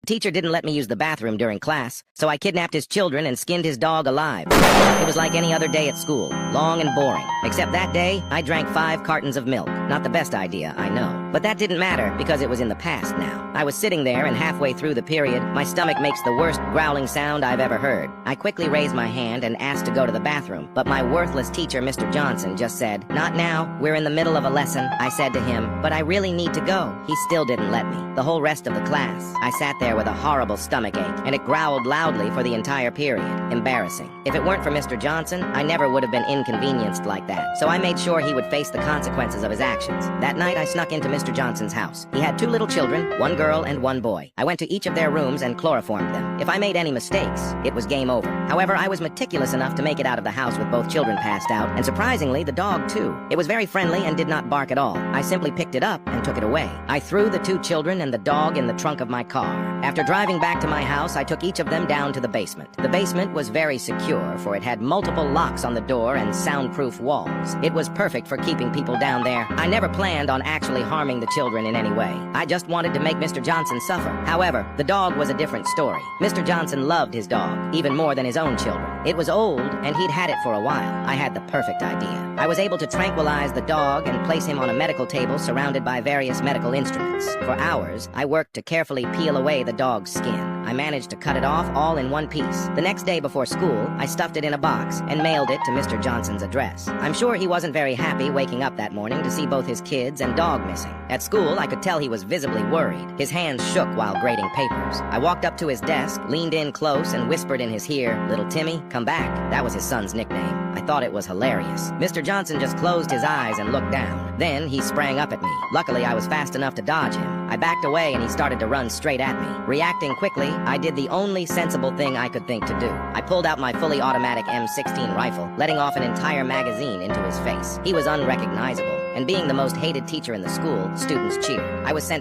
teacher didn't let me use the bathroom during class, so I kidnapped his children and skinned his dog alive. It was like any other day at school, long and boring. Except that day, I drank 5 cartons of milk. Not the best idea, I know. But that didn't matter, because it was in the past now. I was sitting there, and halfway through the period, my stomach makes the worst growling sound I've ever heard. I quickly raised my hand and asked to go to the bathroom, but my worthless teacher, Mr. Johnson, just said, "Not now, we're in the middle of a lesson." I said to him, "But I really need to go." He still didn't let me. The whole rest of the class, I sat there with a horrible stomachache, and it growled loudly for the entire period. Embarrassing. If it weren't for Mr. Johnson, I never would have been inconvenienced like that, so I made sure he would face the consequences of his actions. That night, I snuck into Mr. Johnson's house. He had 2 little children, 1 girl and 1 boy. I went to each of their rooms and chloroformed them. If I made any mistakes, it was game over. However, I was meticulous enough to make it out of the house with both children passed out, and surprisingly, the dog too. It was very friendly and did not bark at all. I simply picked it up and took it away. I threw the 2 children and the dog in the trunk of my car. After driving back to my house, I took each of them down to the basement. The basement was very secure, for it had multiple locks on the door and soundproof walls. It was perfect for keeping people down there. I never planned on actually harming the children in any way. I just wanted to make Mr. Johnson suffer. However, the dog was a different story. Mr. Johnson loved his dog, even more than his own children. It was old, and he'd had it for a while. I had the perfect idea. I was able to tranquilize the dog and place him on a medical table surrounded by various medical instruments. For hours, I worked to carefully peel away the dog's skin. I managed to cut it off all in one piece. The next day before school, I stuffed it in a box and mailed it to Mr. Johnson's address. I'm sure he wasn't very happy waking up that morning to see both his kids and dog missing. At school, I could tell he was visibly worried. His hands shook while grading papers. I walked up to his desk, leaned in close, and whispered in his ear, "Little Timmy, come back." That was his son's nickname. I thought it was hilarious. Mr. Johnson just closed his eyes and looked down. Then he sprang up at me. Luckily, I was fast enough to dodge him. I backed away and he started to run straight at me. Reacting quickly, I did the only sensible thing I could think to do. I pulled out my fully automatic M16 rifle, letting off an entire magazine into his face. He was unrecognizable, and being the most hated teacher in the school, students cheered. I was sent